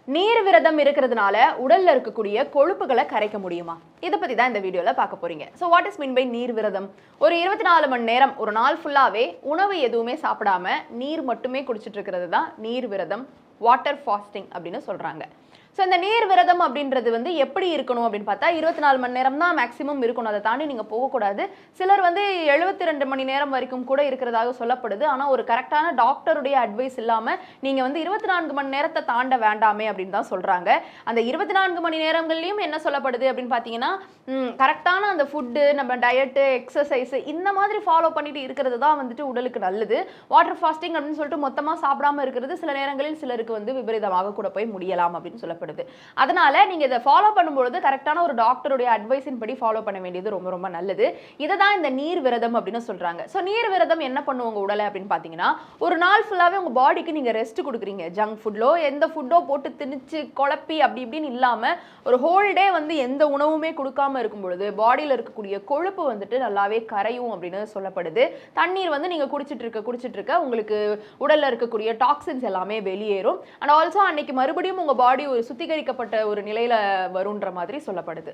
நீர் விரதம் இருக்கிறதுனால உடல்ல இருக்கக்கூடிய கொழுப்புகளை கரைக்க முடியுமா? இதை பத்தி தான் இந்த வீடியோல பார்க்க போறீங்க. So what is mean by நீர் விரதம்? ஒரு 24 மணி நேரம் ஒரு நாள் ஃபுல்லாவே உணவு எதுவுமே சாப்பிடாம நீர் மட்டுமே குடிச்சிட்டு இருக்கிறது தான் நீர் விரதம், வாட்டர் ஃபாஸ்டிங் அப்படின்னு சொல்றாங்க. ஸோ இந்த நீர் விரதம் அப்படின்றது வந்து எப்படி இருக்கணும் அப்படின்னு பார்த்தா 24 மணி நேரம் தான் மேக்ஸிமம் இருக்கணும். அதை தாண்டி நீங்கள் போகக்கூடாது. சிலர் வந்து 72 மணி நேரம் வரைக்கும் கூட இருக்கிறதாக சொல்லப்படுது. ஆனால் ஒரு கரெக்டான டாக்டருடைய அட்வைஸ் இல்லாமல் நீங்கள் வந்து 24 மணி நேரத்தை தாண்ட வேண்டாமே அப்படின்னு தான் சொல்கிறாங்க. அந்த 24 மணி நேரங்கள்லையும் என்ன சொல்லப்படுது அப்படின்னு பார்த்தீங்கன்னா, கரெக்டான அந்த ஃபுட்டு, நம்ம டயட்டு, எக்ஸசைஸ் இந்த மாதிரி ஃபாலோ பண்ணிட்டு இருக்கிறது தான் வந்துட்டு உடலுக்கு நல்லது. வாட்டர் ஃபாஸ்டிங் அப்படின்னு சொல்லிட்டு மொத்தமாக சாப்பிடாம இருக்கிறது சில நேரங்களில் சிலருக்கு வந்து விபரீதமாக கூட போய் முடியலாம் அப்படின்னு சொல்லப்படுது. அதனால நீங்க இதை ஃபாலோ பண்ணும்போது கரெக்டான ஒரு டாக்டருடைய அட்வைஸின் படி ஃபாலோ பண்ண வேண்டியது ரொம்ப ரொம்ப நல்லது. இதை தான் இந்த நீர் விரதம் அப்படின்னு சொல்றாங்க. ஸோ நீர் விரதம் என்ன பண்ணுவோங்க உடலை அப்படின்னு பார்த்தீங்கன்னா, ஒரு நாள் ஃபுல்லாவே உங்க பாடிக்கு நீங்க ரெஸ்ட் கொடுக்குறீங்க. ஜங்க் ஃபுட்டோ எந்த ஃபுட்டோ போட்டு திணிச்சு குழப்பி அப்படி இப்படின்னு இல்லாம ஒரு ஹோல் டே வந்து எந்த உணவுமே கொடுக்காம இருக்கும் பொழுது பாடியில் இருக்கக்கூடிய கொழுப்பு வந்துட்டு நல்லாவே கரையும் அப்படின்னு சொல்லப்படுது. தண்ணீர் வந்து நீங்க குடிச்சிட்டு இருக்க உங்களுக்கு உடல்ல இருக்கக்கூடிய டாக்ஸின்ஸ் எல்லாமே வெளியேறும். அண்ட் ஆல்சோ அன்னைக்கு மறுபடியும் உங்க பாடி ஒரு சுத்திகரிக்கப்பட்ட ஒரு நிலையில வரும்ன்ற மாதிரி சொல்லப்படுது.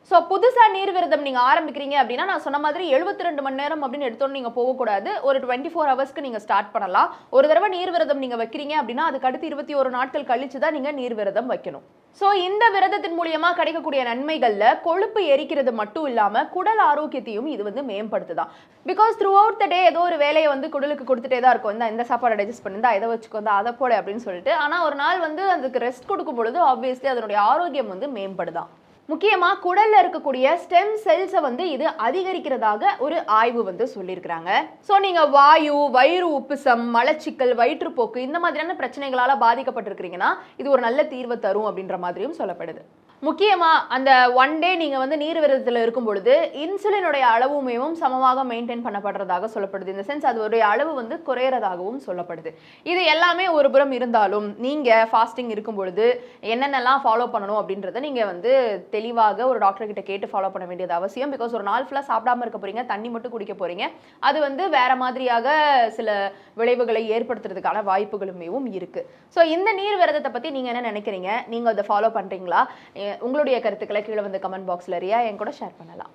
ஸோ புதுசாக நீர் விரதம் நீங்கள் ஆரம்பிக்கிறீங்க அப்படின்னா நான் சொன்ன மாதிரி 72 மணி நேரம் அப்படின்னு எடுத்தோன்னு நீங்கள் போகக்கூடாது. ஒரு 24 ஹவர்ஸ்க்கு நீங்கள் ஸ்டார்ட் பண்ணலாம். ஒரு தடவை நீர் விரதம் நீங்கள் வைக்கிறீங்க அப்படின்னா அதுக்கு அடுத்து 21 நாட்கள் கழிச்சு தான் நீங்கள் நீர் விரதம் வைக்கணும். ஸோ இந்த விரதத்தின் மூலியமா கிடைக்கக்கூடிய நன்மைகள்ல கொழுப்பு எரிக்கிறது மட்டும் இல்லாம குடல் ஆரோக்கியத்தையும் இது வந்து மேம்படுத்துதான். பிகாஸ் த்ரூ அவுட் த டே ஏதோ ஒரு வேலையை வந்து குடலுக்கு கொடுத்துட்டே தான் இருக்கும். இந்த சாப்பாடு டைஜஸ்ட் பண்ணிருந்தா இதை வச்சுக்கோ, அதை போட அப்படின்னு சொல்லிட்டு. ஆனால் ஒரு நாள் வந்து அதுக்கு ரெஸ்ட் கொடுக்கும் பொழுது ஆப்வியஸ்லி அதனுடைய ஆரோக்கியம் வந்து மேம்படுதான். முக்கியமா குடல்ல இருக்கக்கூடிய ஸ்டெம் செல்ஸை வந்து இது அதிகரிக்கிறதாக ஒரு ஆய்வு வந்து சொல்லியிருக்கிறாங்க. ஸோ நீங்க வாயு, வயிறு உப்புசம், மலச்சிக்கல், வயிற்றுப்போக்கு இந்த மாதிரியான பிரச்சனைகளால பாதிக்கப்பட்டிருக்கிறீங்கன்னா இது ஒரு நல்ல தீர்வை தரும் அப்படின்ற மாதிரியும் சொல்லப்படுது. முக்கியமா அந்த ஒன் டே நீங்க வந்து நீர் விரதத்தில் இருக்கும் பொழுது இன்சுலினுடைய அளவுமையும் சமமாக மெயின்டைன் பண்ணப்படுறதாக சொல்லப்படுது. இந்த சென்ஸ் அதோடைய அளவு வந்து குறையறதாகவும் சொல்லப்படுது. இது எல்லாமே ஒரு புறம் இருந்தாலும் நீங்க ஃபாஸ்டிங் இருக்கும் பொழுது என்னென்னலாம் ஃபாலோ பண்ணணும் அப்படின்றத நீங்க வந்து தெளிவாக ஒரு டாக்டர் கிட்ட கேட்டு ஃபாலோ பண்ண வேண்டியது அவசியம். பிகாஸ் ஒரு நாள் ஃபுல்லாக சாப்பிடாம இருக்க போறீங்க, தண்ணி மட்டும் குடிக்க போறீங்க, அது வந்து வேற மாதிரியாக சில விளைவுகளை ஏற்படுத்துறதுக்கான வாய்ப்புகளுமேவும் இருக்கு. ஸோ இந்த நீர் விரதத்தை பத்தி நீங்க என்ன நினைக்கிறீங்க? நீங்க அதை ஃபாலோ பண்றீங்களா? உங்களுடைய கருத்துக்களை கீழே வந்து கமெண்ட் பாக்ஸ்ல ரியா என் கூட ஷேர் பண்ணலாம்.